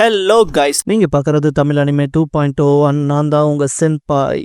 Hello guys, நீங்க பார்க்கறது Tamil anime 2.0 நான் தான் உங்க சென்பாய்.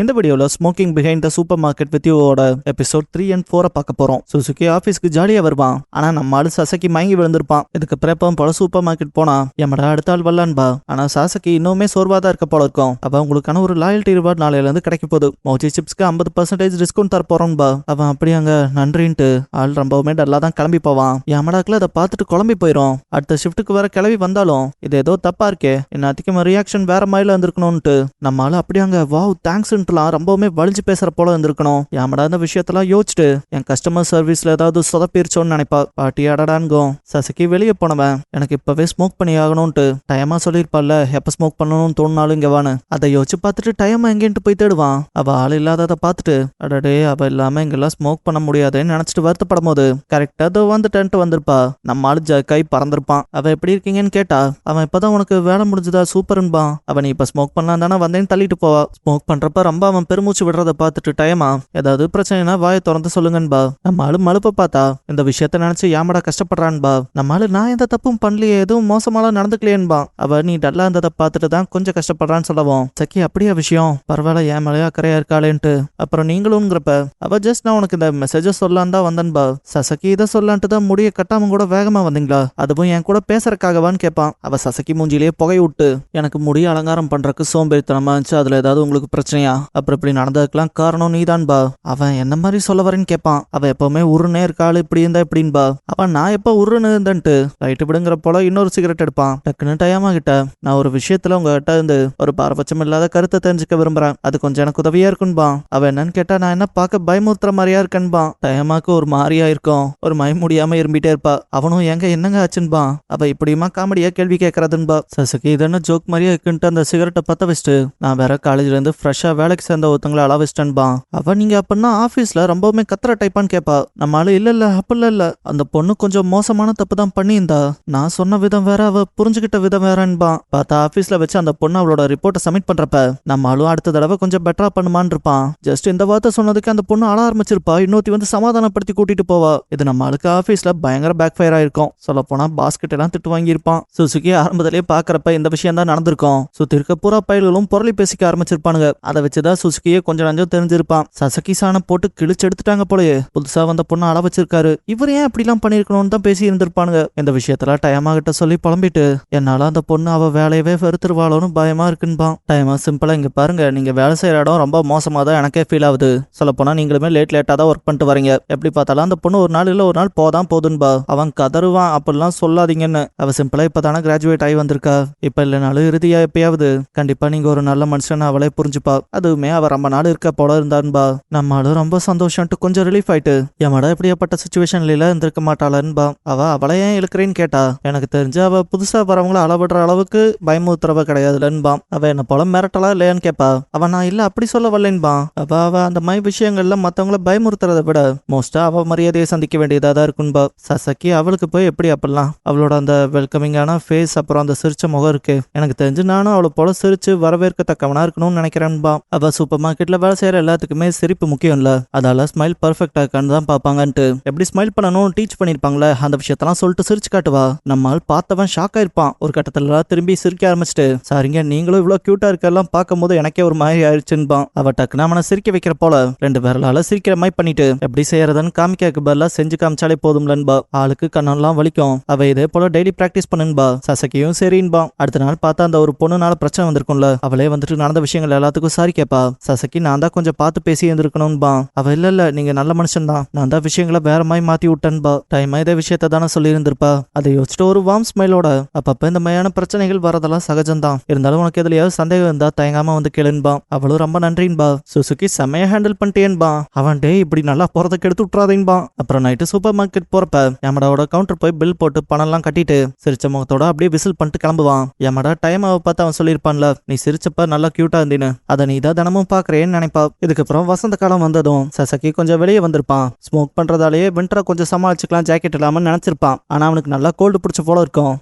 இந்த வீடியோல smoking behind the super market with யூவோட எபிசோட் 3 and 4 பார்க்க போறோம். சுசுகி ஆபீஸ்க்கு ஜாலியா வருவான். ஆனா நம்ம ஆளு சாசகி மயங்கி விழுந்திருப்பான். இதுக்கு பிறப்பம் போல சூப்பர் மார்க்கெட் போனா எம்மடா அடுத்த ஆள் வரலான்பா. ஆனா சாசகி இன்னுமே சோர்வாதான் இருக்க போல இருக்கும். அவன் உங்களுக்கான ஒரு லாயல்ட்டி ரிவார்ட் நாளையில இருந்து கிடைக்க போகுது. மோச்சி சிப்ஸ்க்கு 50% டிஸ்கவுண்ட் தர போறோம்பா. அவன் அப்படியாங்க நன்றின்ட்டு ஆள் ரொம்பவுமே டல்லா தான் கிளம்பி போவான். எம்மடாக்குல அதை பார்த்துட்டு குழம்பி போயிரும். அடுத்த ஷிஃப்ட்டுக்கு வேற கிளம்பி வந்தாலும் இது ஏதோ தப்பா இருக்கே, என்ன அதிகமா ரியாக்ஷன் வேற மாதிரி இருந்திருக்கணும்ட்டு நம்ம ஆளு அப்படியாங்க வாவ் தேங்க்ஸ் ரொம்பவுமே வலிஞ்சு பேசுற போல இருந்திருக்கணும். யாமடா இந்த விஷயத்தெல்லாம் யோசிச்சுட்டு என் கஸ்டமர் சர்வீஸ்ல ஏதாவது சொதப்பிருச்சோன்னு நினைப்பா. பாட்டி அடடான்கும். சசகி வெளியே போனவன் எனக்கு இப்பவே ஸ்மோக் பண்ணி ஆகணும்ட்டு டயமா சொல்லியிருப்பால, எப்ப ஸ்மோக் பண்ணணும்னு தோணுனாலும் இங்க வான்னு. அதை யோசிச்சு பார்த்துட்டு டயமா எங்கேன்ட்டு போய் தேடுவான். அவ ஆள் இல்லாததை பார்த்துட்டு அடடே அவ இல்லாம இங்கெல்லாம் ஸ்மோக் பண்ண முடியாதுன்னு நினைச்சிட்டு வருத்தப்படும் போது கரெக்டா அதை வந்துட்டேன்ட்டு வந்திருப்பா. நம்ம ஆளு கை பறந்திருப்பான். அவ எப்படி இருக்கீங்கன்னு கேட்டா அவன் இப்பதான் உனக்கு வேலை முடிஞ்சதா சூப்பர்ன்பான். அவன் நீ இப்ப ஸ்மோக் பண்ணலாம் தானே வந்தேன்னு தள்ளிட்டு போவா. ஸ்மோக் பண்றப்ப ரொம்ப அவன் பெருமூச்சு விடுறத பார்த்துட்டு டயமா ஏதாவது பிரச்சனைனா வாயை திறந்து சொல்லுங்கன்பா. நம்ம ஆளு மழுப்ப பார்த்தா இந்த விஷயத்த நினைச்சு யாமடா கஷ்டப்படுறான்பா. நம்ம ஆளு நான் எந்த தப்பும் பண்ணலையே, எதுவும் மோசமாலாம் நடந்துக்கலையேன்பா. அவ நீ டல்லா இருந்ததை பார்த்துட்டு தான் கொஞ்சம் கஷ்டப்படுறான்னு சொல்லவும் சக்கி அப்படியா விஷயம், பரவாயில்ல ஏன் மேலேயே அக்கறையா இருக்காளேன்ட்டு. அப்புறம் நீங்களும்ங்கிறப்ப அவ ஜஸ்ட் நான் உனக்கு இந்த மெசேஜ சொல்லான் தான் வந்தன்பா. சசக்கி இதை சொல்லான்ட்டு தான் முடிய கட்டாம கூட வேகமா வந்தீங்களா, அதுவும் என் கூட பேசுறக்காகவான்னு கேட்பான். அவ சசக்கி மூஞ்சிலேயே புகை விட்டு எனக்கு முடிய அலங்காரம் பண்றதுக்கு சோம்பேறித்தனமா இருந்துச்சு, அதுல ஏதாவது உங்களுக்கு பிரச்சனையா, அப்புறம் இப்படி நடந்ததுக்கெல்லாம் காரணம் நீதான்பா. அவன் என்ன மாதிரி சொல்ல வரேன்னு கேட்பான். அவ எப்பவுமே உருன்னே இருக்காள், இப்படி இருந்தா எப்படின்பா. அவன் நான் எப்ப உருன்னு இருந்தேன்ட்டு ரைட்டு விடுங்கிற போல இன்னொரு சிகரெட் எடுப்பான். டக்குன்னு டயமா கிட்ட நான் ஒரு விஷயத்துல உங்ககிட்ட இருந்து ஒரு பாரபட்சம் இல்லாத கருத்தை தெரிஞ்சுக்க விரும்புறேன், அது கொஞ்சம் எனக்கு உதவியா இருக்குன்பா. அவ என்னன்னு கேட்டா நான் என்ன பார்க்க பயமுறுத்துற மாதிரியா இருக்கேன்பா. டயமாக்கு ஒரு மாதிரியா இருக்கும், ஒரு மயம் முடியாம இரும்பிட்டே இருப்பா. அவனும் எங்க என்னங்க ஆச்சுன்பா. அவ இப்படியுமா காமெடியா கேள்வி கேட்கறதுன்பா. சசுக்கு இதென்ன ஜோக் மாதிரியா இருக்குன்ட்டு அந்த சிகரெட்டை பத்த வச்சுட்டு நான் வேற காலேஜ்ல இருந்து ஃப்ரெஷ்ஷா வேலைக்கு சேர்ந்த ஒருத்தங்களை அளவச்சிட்டன்பா. அவ நீங்க அப்படின்னா ஆபீஸ்ல ரொம்பவுமே கத்துற டைப்பான்னு கேட்பா. நம்மளால இல்ல அப்படிலாம் இல்ல, அந்த பொண்ணு கொஞ்சம் மோசமான தப்பு தான் பண்ணியிருந்தா, நான் சொன்ன விதம் வேற அவ புரிஞ்சுக்கிட்ட விதம் வேறன்பா. பார்த்தா ஆபீஸ்ல வச்சு அந்த பொண்ணு அவளோட ரிப்போர்ட்டை சப்மிட் பண்றப்ப நம்மளும் அடுத்த தடவை கொஞ்சம் பெட்டரா பண்ணுமான்னு இருப்பான். ஜஸ்ட் இந்த வார்த்தை சொன்னதுக்கு அந்த பொண்ணு அழ ஆரம்பிச்சிருப்பா. இன்னொருத்தி வந்து சமாதானப்படுத்தி கூட்டிட்டு போவா. இது நம்ம ஆளுக்கு ஆபீஸ்ல பயங்கர பேக் ஃபயர் ஆயிருக்கும். சொல்ல போனா பாஸ்கெட் எல்லாம் திட்டு வாங்கியிருப்பான். சுசுகி ஆரம்பத்திலேயே பாக்குறப்ப இந்த விஷயம் தான் நடந்திருக்கும். சுத்தி இருக்க பூரா பயல்களும் பொருளை பேசிக்க ஆரம்பிச்சிருப்பானுங்க. அதை வச்சுதான் சுசுகியே கொஞ்சம் நஞ்சம் தெரிஞ்சிருப்பான். சசகி சாணம் போட்டு கிழிச்சு எடுத்துட்டாங்க போலயே, புதுசா வந்த பொண்ணு அள வச்சிருக்காரு, இவர் ஏன் அப்படிலாம் பண்ணிருக்கணும்னு தான் பேசி இருந்திருப்பானுங்க. இந்த விஷயத்துல டயமா கிட்ட சொல்லி புலம்பிட்டு என்னால அந்த பொண்ணு அவ வேலையவே வெறுத்துருவாளோன்னு பயமா இருக்குன்பான். டயமா சிம்பிளா இங்க பாருங்க, நீங்க வேலை செய்யற இடம் ரொம்ப மோசமா தான் எனக்கே ஃபீல் ஆகுது. சொல்ல போனா நீங்களுமே லேட்டா தான் ஒர்க் பண்ணிட்டு வரீங்க, எப்படி பார்த்தாலும் அந்த பொண்ணு ஒரு நாள் இல்ல ஒரு நாள் போதான் போதுன்பா. அவன் கதறுவான், அப்படிலாம் சொல்லாதீங்கன்னு. அவ சிம்பிளா இப்பதானே கிராஜுவேட் ஆகி வந்திருக்கா, இப்ப இல்லைனாலும் இறுதியா எப்பயாவது கண்டிப்பா நீங்க ஒரு நல்ல மனுஷன் அவளே புரிஞ்சுப்பா. அதுவுமே அவ ரொம்ப நாள் இருக்க போல இருந்தான்பா. நம்மளும் ரொம்ப சந்தோஷம்ட்டு கொஞ்சம் ரிலீஃப் ஆயிட்டு எமடா இப்படியாப்பட்ட சிச்சுவேஷன்ல இருந்திருக்க மாட்டாளன்பா. அவ அவளை ஏன் இழுக்கிறேன்னு கேட்டா எனக்கு தெரிஞ்சு அவ புதுசா வரவங்கள அளவிடுற அளவுக்கு பயமுறுத்துறவ கிடையாதுலன்பா. அவ என்ன போல மிரட்டலா இல்லையான்னு கேட்பா. அவ நான் இல்ல அப்படி சொல்ல வரலன்பா. அவ அந்த மாதிரி விஷயங்கள்ல மத்தவங்கள பயமுறுத்துறத விட மோஸ்டா அவ மரியாதையை சந்திக்க வேண்டியதா தான் இருக்குன்பா. சசக்கி அவளுக்கு போய் எப்படி அப்படிலாம் அவளோட அந்த வெல்கமிங்கான ஃபேஸ் அப்புறம் அந்த சிரிச்ச முகம் இருக்கு, எனக்கு தெரிஞ்சு நானும் அவளை போல சிரிச்சு வரவேற்கத்தக்கவனா இருக்கணும்னு நினைக்கிறேன்பா. அவ சூப்பர் மார்க்கெட்ல வேலை செய்யற எல்லாத்துக்குமே சிரிப்பு முக்கியம் இல்ல, அதால ஸ்மைல் பர்ஃபெக்டா இருக்கான்னு தான் பாப்பாங்கன்ட்டு எப்படி ஸ்மைல் பண்ணணும் டீச் பண்ணிருப்பாங்களே, அந்த விஷயத்தெல்லாம் சொல்லிட்டு சிரிச்சு காட்டுவா. நம்மால் பார்த்தவன் ஷாக் ஆயிருப்பான். ஒரு கட்டத்துல திரும்பி சிரிக்க ஆரம்பிச்சுட்டு சாரிங்க நீங்களும் இவ்வளவு கியூட்டா இருக்கெல்லாம் பார்க்கும் போது எனக்கே ஒரு மாதிரி ஆயிடுச்சுன்பான். அவ டக்குன்னு அவனை சிரிக்க வைக்கிற போல ரெண்டு பேரால சிரிக்கிற மாதிரி பண்ணிட்டு எப்படி செய்யறதுன்னு காமிக்க பதிலா செஞ்சு காமிச்சாலே போதும்லன்பா. ஆளுக்கு கண்ணெல்லாம் வலிக்கும். அவ இதே போல டெய்லி பிராக்டிஸ் பண்ணுன்பா. சசக்கியும் சரின்பா. அடுத்த நாள் பார்த்தா அந்த ஒரு பொண்ணுனால பிரச்சனை வந்திருக்கும்ல, அவளே வந்துட்டு நடந்த விஷயங்கள் எல்லாத்துக்கும் சாரி கேப்பா. சசக்கி நான் தான் கொஞ்சம் பார்த்து பேசி இருந்திருக்கணும்பா. அவ இல்ல நீங்க நல்ல மனுஷன் தான், நான் தான் விஷயங்களை வேற மாதிரி மாத்தி விட்டேன்பா. டைமா இதே விஷயத்த தானே சொல்லி இருந்திருப்பா. அதை யோசிச்சுட்டு ஒரு வார்ம் ஸ்மைலோட அப்பப்ப இந்த மாதிரியான பிரச்சனைகள் வரதெல்லாம் சகஜம்தான், இருந்தாலும் உனக்கு எதுலயாவது சந்தேகம் இருந்தா தயங்காம வந்து கேளுன்பா. அவளும் ரொம்ப நன்றின்பா. சுசுகி செமையா ஹேண்டில் பண்ணிட்டேன்பா. அவன் டே இப்படி நல்லா போறதுக்கு எடுத்து விட்டுறாதீன்பா. அப்புறம் நைட்டு சூப்பர் மார்க்கெட் போறப்ப எமடாவோட கவுண்டர் போய் பில் போட்டு பணம் எல்லாம் கட்டிட்டு சிரிச்ச முகத்தோட அப்படியே விசில் பண்ணிட்டு கிளம்புவான். எமடா டைம் அவ பார்த்து அவன் சொல்லியிருப்பான்ல, நீ சிரிச்சப்ப நல்லா கியூட்டா இருந்தீன்னு, அதை நீ தான் தினமும் பாக்குறேன்னு நினைப்பா. இதுக்கப்புறம் வசந்த காலம் வந்ததும் சசகி கொஞ்சம் வெளியே வந்திருப்பான். ஸ்மோக் பண்றதாலேயே வின்டரை கொஞ்சம் சமாளிச்சுக்கலாம் ஜாக்கெட் இல்லாம நினைச்சிருப்பான். ஆனா அவனுக்கு நல்லா கோல்டு பிடிச்ச போல இருக்கும்.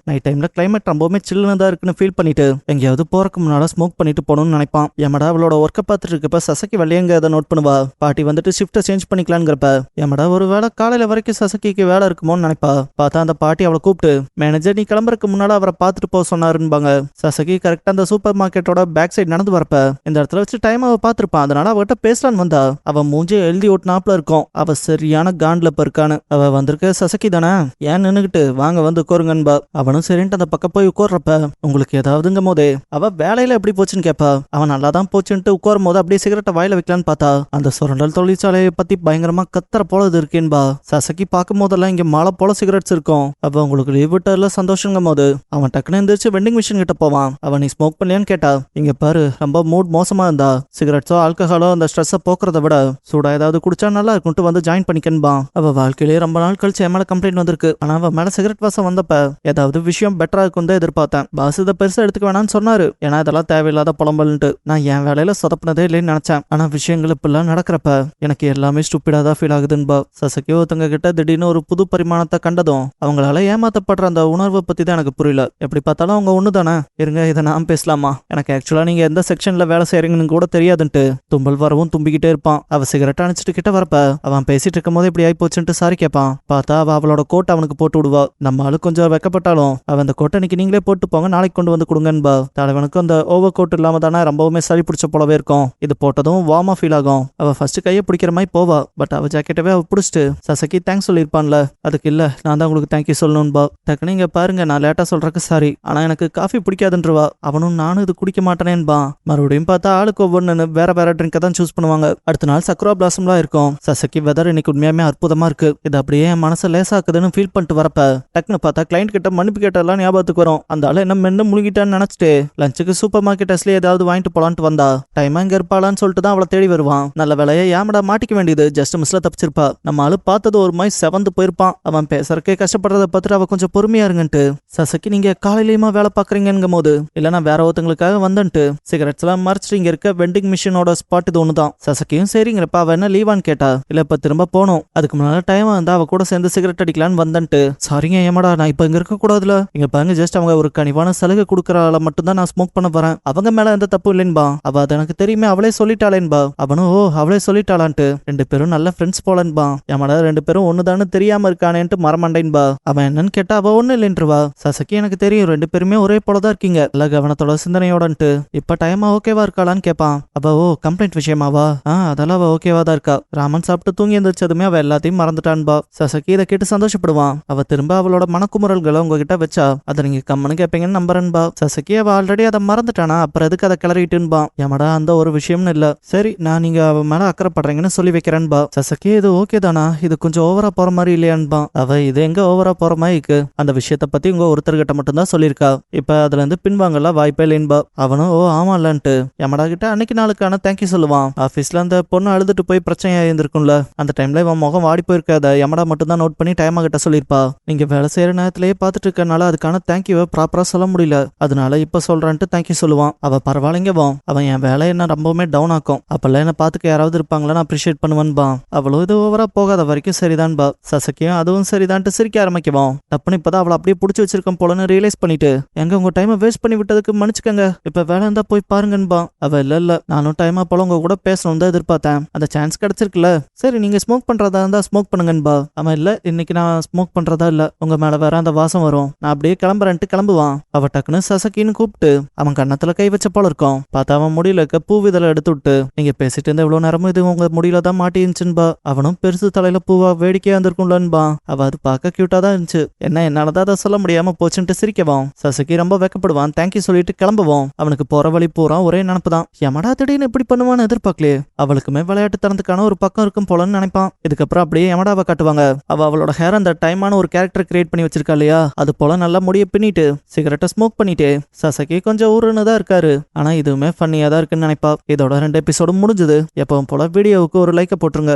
நைட் டைம்ல கிளைமேட் ரொம்பவுமே சில்லுன்னு தான் இருக்குன்னு ஃபீல் பண்ணிட்டு எங்கேயாவது போறதுக்கு முன்னால ஸ்மோக் பண்ணிட்டு போகணும்னு நினைப்பான். எமடா அவளோட ஒர்க்கை பார்த்துட்டு இருக்கப்ப சசகி வெளியேங்க அதை நோட் பண்ணுவா. பாட்டி வந்துட்டு ஷிஃப்ட்டை சேஞ்ச் பண்ணிக்கலாங்கிறப்ப எமடா ஒரு வேளை காலையில வரைக்கும் சசகிக்கு வேலை இருக்குமோன்னு நினைப்பா. பார்த்தா அந்த பாட்டி அவளை கூப்பிட்டு மேனேஜர் நீ கிளம்புறதுக்கு முன்னால அவரை பார்த்துட்டு போக சொன்னாருன்பாங்க. சசகி கரெக்டா அந்த சூப்பர் மார்க்கெட்டோட பேக் சைடு நடந்து வரப்ப இந்த இடத்துல வச்சு டைம் அவ பார்த்திருப்பான். அதனால அவகிட்ட பேசலான்னு வந்தா. அவ மூஞ்சி எழுதி ஓட்டுனாப்ல இருக்கும். அவ சரியான காண்ட்ல இருக்கான்னு. அவ வந்திருக்க சசகி தானே, ஏன் நின்னுகிட்டு வாங்க வந்து உட்காருங்கன்பா. அவனும் சரின்ட்டு அந்த பக்கம் போய் உட்கார்றப்ப உங்களுக்கு ஏதாவதுங்கும் போதே அவ வேலையில எப்படி போச்சுன்னு கேப்பா. அவன் நல்லா தான் போச்சுன்ட்டு உட்காரும் போது அப்படியே சிகரெட்டை வாயில வைக்கலான்னு பார்த்தா அந்த சுரண்டல் தொழிற்சாலையை பத்தி பயங்கரமா கத்துற போல இது இருக்கேன்பா. சசகி பார்க்கும் போதெல்லாம் இங்க மாலை போல சிகரெட்ஸ் இருக்கும். அப்ப உங்களுக்கு லீவ் விட்டதுல சந்தோஷங்கும் போது அவன் டக்குன்னு எந்திரிச்சு வெண்டிங் மிஷின் கிட்ட போவான். அவன் நீ ஸ்மோக் பண்ணலையான்னு கேட்டா இங்க பாரு ரொம்ப மூட் மோசமா இருந்தா சிகரெட்ஸோ ஆல்கஹாலோ அந்த ஸ்ட்ரெஸ்ஸை போக்குறத விட சூடா ஏதாவது குடிச்சா நல்லா இருக்கும்ட்டு வந்து ஜாயின் பண்ணிக்கன்பா. அவ வாழ்க்கையிலேயே ரொம்ப நாள் கழிச்சு என் மேல கம்ப்ளைண்ட் வந்திருக்கு. ஆனா அவ மேல சிகரெட் வாசம் வந்தப்ப ஏதாவது விஷயம் பெட்டரா இருக்கும் தான் எதிர்பார்த்தேன். பாஸ் இதை பெருசா எடுத்துக்க வேணாம்னு சொன்னாரு. ஏன்னா இதெல்லாம் தேவையில்லாத புலம்பல்ன்ட்டு நான் என் வேலையில சொதப்பினதே இல்லைன்னு நினைச்சேன். ஆனா விஷயங்கள் இப்பெல்லாம் நடக்கிறப்ப எனக்கு எல்லாமே ஸ்டூப்பிடா தான் ஃபீல் ஆகுதுன்பா. சசகி ஒருத்தங்க கிட்ட திடீர்னு ஒரு புது பரிமாணத்தை கண்டதும் அவங்களால ஏமாத்தப்படுற அந்த உணர்வை பத்தி தான் எனக்கு புரியல. எப்படி பார்த்தாலும் அவங்க ஒண்ணு தானே. இருங்க இதை நான் பேசலாமா? எனக்கு ஆக்சுவலா நீங்க எந்த செக்ஷன்ல வேலை செய்யறீங்கன்னு கூட தெரியாதுன்ட்டு தும்பல் வரவும் தும்பிக்கிட்டே இருப்பான். அவ சிகரெட் அணைச்சிட்டு கிட்ட வரப்ப அவன் பேசிட்டு இருக்கும் போது இப்படி ஆகி போச்சுன்ட்டு சாரி கேட்பான். பார்த்தா அவ அவளோட கோட்டை அவனுக்கு போட்டு விடுவா. நம்ம ஆளு கொஞ்சம் வெக்கப்பட்டாலும் அவன் அந்த கோட்டை இன்னைக்கு நீங்களே போட்டு போங்க நாளைக்கு கொண்டு வந்து கொடுங்கன்பா. தலைவனுக்கு அந்த ஓவர் கோட் இல்லாம தானே ரொம்பவுமே சளி பிடிச்ச போலவே இருக்கும். இது போட்டதும் வார்மா ஃபீல் ஆகும். அவ ஃபர்ஸ்ட் கையை பிடிக்கிற மாதிரி போவா. பட் அவ ஜாக்கெட்டவே அவ பிடிச்சிட்டு சசகி தேங்க்ஸ் சொல்லியிருப்பான்ல, அதுக்கு இல்ல நான் தான் உங்களுக்கு தேங்க்யூ சொல்லணும்பா. டக்குனு இங்க பாருங்க நான் லேட்டா சொல்றதுக்கு சாரி, ஆனா எனக்கு காஃபி பிடிக்காதுன்றவா. அவனும் நானும் இது குடிக்க மாட்டேனேன்பா. மறுபடியும் பார்த்தா ஆளுக்கு ஒவ்வொன்னு வேற வேற ட்ரிங்கை தான் சூஸ் பண்ணுவாங்க. அடுத்த நாள் சக்ரா பிளாசம்லாம் இருக்கும். சசகி வெதர் இன்னைக்கு உண்மையாமே அற்புதமா இருக்கு. இது அப்படியே என் மனசை லேசாக்குதுன்னு ஃபீல் பண்ணிட்டு வரப்ப டக்குன்னு பார்த்தா கிளைண்ட் கிட்ட மன்னிப்பு கேட்டெல்லாம் ஞாபகத்துக்கு வரும். அந்த ஆளு என்ன மென்னு முழுகிட்டான்னு நினைச்சிட்டு லஞ்சுக்கு சூப்பர் மார்க்கெட்ஸ்ல ஏதாவது வாங்கிட்டு போலான்ட்டு வந்தா. டைமா இங்க இருப்பாளான்னு சொல்லிட்டு தான் அவளை தேடி வருவான். நல்ல வேலையை ஏமடா மாட்டிக்க வேண்டியது ஜஸ்ட் மிஸ்ல தப்பிச்சிருப்பா. நம்ம ஆளு பார்த்தது ஒரு மாதிரி செவந்து போயிருப்பான். அவன் பேசுறக்கே கஷ்டப்படுறத பார்த்துட்டு அவ கொஞ்சம் பொறுமையா இருங்கன்ட்டு சசகி நீங்க காலையிலயுமா வேலை பாக்குறீங்கும் போது இல்ல நான் வேற ஒருத்தங்களுக்காக வந்துட்டு சிகரெட்ஸ் எல்லாம் மறைச்சிட்டு இங்க இருக்க வெண்டிங் மிஷினோட ஸ்பாட் இது ஒண்ணுதான். சசகியும் சரிங்கிறப்ப அவ என்ன லீவான்னு கேட்டா. இல்ல இப்ப திரும்ப போனோம், அதுக்கு முன்னால டைம் வந்து அவ கூட சேர்ந்து சிகரெட் அடிக்கலான்னு வந்துட்டு சாரிங்க ஏமாடா நான் இப்ப இங்க இருக்க கூடாதுல. இங்க பாருங்க ஜஸ்ட் அவங்க ஒரு கனிவான சலுகை கொடுக்கறால மட்டும் தான் நான் ஸ்மோக் பண்ண போறேன். அவங்க மேல எந்த தப்பு இல்லைன்பா. அவ அது எனக்கு தெரியுமே அவளே சொல்லிட்டாளேன்பா. அவனும் ஓ அவளே சொல்லிட்டாளான்ட்டு ரெண்டு பேரும் நல்ல ஃப்ரெண்ட்ஸ் போலன்பா. ஏமாடா ரெண்டு பேரும் ஒண்ணுதான்னு தெரியாம இருக்கானேன்ட்டு மரமண்டைன்பா. அவன் என்னன்னு கேட்டா அவ ஒண்ணு இல்லைன்றவா. சசகி எனக்கு தெரியும் ரெண்டு பேருமே ஒரே போலதான் இருக்கீங்க, நல்ல கவனத்தோட சிந்தனையோடன்ட்டு இப்ப டைமா ஓகேவா இருக்காளான்னு கேட்பான். அவ ஓ கம்ப்ளைண்ட் விஷயமாவா? அதெல்லாம் அவ ஓகேவா தான் இருக்கா. ராமன் சாப்பிட்டு தூங்கி எந்திரிச்சதுமே அவ எல்லாத்தையும் மறந்துட்டான்பா. சசகி இதை கேட்டு சந்தோஷப்படுவான். அவ திரும்ப அவளோட மனக்குமுறல்களை உங்ககிட்ட வச்சா அதை நீங்க கம்மனு கேட்பீங்கன்னு நம்புறன்பா. சசகி அவ ஆல்ரெடி அதை மறந்துட்டானா அப்புறம் எதுக்கு அதை கிளறிட்டுன்பா. ஏமாடா அந்த ஒரு விஷயம்னு இல்ல, சரி நான் நீங்க அவ மேல அக்கறைப்படுறீங்கன்னு சொல்லி வைக்கிறேன்பா. சசகி இது ஓகே தானா, இது கொஞ்சம் ஓவரா போற மாதிரி இல்லையான்பா. அவ இது எங்க ஓவரா போற மாதிரி இருக்கு, அந்த விஷயத்த பத்தி உங்க ஒருத்தர்கிட்ட மட்டும் தான் சொல்லியிருக்கா. இப்ப அதுல இருந்து பின்வாங்கலாம் வாய்ப்பே இல்லைன்பா. அவனும் ஓ ஆமா இல்லன்ட்டு எமடா கிட்ட அன்னைக்கு நாளுக்கான தேங்க்யூ சொல்லுவான். ஆபீஸ்ல அந்த பொண்ணு அழுதுட்டு போய் பிரச்சனையா இருந்திருக்கும்ல, அந்த டைம்ல இவன் முகம் வாடி போயிருக்காத எமடா மட்டும் தான் நோட் பண்ணி டைமா கிட்ட சொல்லியிருப்பா. நீங்க வேலை செய்யற நேரத்திலேயே பார்த்துட்டு இருக்கனால அதுக்கான தேங்க்யூவை ப்ராப்பரா சொல்ல முடியல, அதனால இப்ப சொல்றான்ட்டு தேங்க்யூ சொல்லுவான். அவ பரவாயில்லைங்கவா, அவன் என் வேலை என்ன ரொம்பவுமே டவுன் ஆக்கும், அப்பெல்லாம் என்ன பாத்துக்க யாராவது இருப்பாங்களா நான் அப்ரிஷியேட் பண்ணுவேன்பா. அவ்வளவு இது ஓவரா போகாத வரைக்கும் சரிதான்பா. சசக்கியும் அதுவும் சரிதான்ட்டு சிரிக்க ஆரம்பிக்குவான். தப்புன்னு இப்பதான் அவளை அப்படியே புடிச்சு வச்சிருக்கோம் போலன்னு ரியலைஸ் பண்ணிட்டு எங்க உங்க டைமை வேஸ்ட் பண்ணி விட்டதுக்கு மன்னிச்சுக்கங்க, இப்ப வேலை இருந்தா போய் பாருங்கன்பா. அவ இல்ல நானும் டைமா போல உங்க கூட பேசணும் தான் எதிர்பார்த்தேன், அந்த சான்ஸ் கிடைச்சிருக்குல்ல, சரி நீங்க ஸ்மோக் பண்றதா இருந்தா ஸ்மோக் பண்ணுங்கன்பா. அவன் இல்ல இன்னைக்கு நான் ஸ்மோக் பண்றதா இல்ல, உங்க மேல வேற அந்த வாசம் வரும், நான் அப்படியே கிளம்புறேன்ட்டு கிளம்புவான். அவ டக்குன்னு சசக்கின்னு கூப்பிட்டு அவன் கண்ணத்துல கை வச்ச போல இருக்கும். பார்த்தா அவன் முடியல பூவிதழை எடுத்து விட்டு நீங்க பேசிட்டு இருந்த இவ்வளவு நேரமும் இது உங்க முடியல தான் மாட்டிருந்துச்சுன்பா. அவனும் பெருசு தலையில பூவா வேடிக்கையா இருந்திருக்கும்லன்பா. அவ அது பார்க்க கியூட்டா தான் இருந்துச்சு, என்ன என்னாலதான் அதை சொல்ல முடியாம போச்சுன்ட்டு சிரிக்கவான். சசகி ரொம்ப வெக்கப்படுவான். தேங்க்யூ சொல்லிட்டு கிளம்புவோம். அவனுக்கு போற வழி பூரா ஒரே நினைப்புதான், எமடா திடீர்னு இப்படி பண்ணுவான்னு எதிர்பார்க்கலையே. அவளுக்குமே விளையாட்டு தரத்துக்கான ஒரு பக்கம் இருக்கும் போலன்னு நினைப்பான். இதுக்கப்புறம் அப்படியே எமடாவை காட்டுவாங்க. அவளோட ஹேர் அந்த டைமான ஒரு கேரக்டர் கிரியேட் பண்ணி வச்சிருக்கா இல்லையா, அது போல நல்லா முடிய பின்னிட்டு சிகரெட்டை ஸ்மோக் பண்ணிட்டு சசகி கொஞ்சம் ஊருன்னு தான் இருக்காரு. ஆனா இதுவுமே ஃபன்னியா தான் இருக்குன்னு நினைப்பா. இதோட 2 எபிசோடும் முடிஞ்சது. எப்பவும் போல வீடியோவுக்கு ஒரு லைக்கை போட்டுருங்க.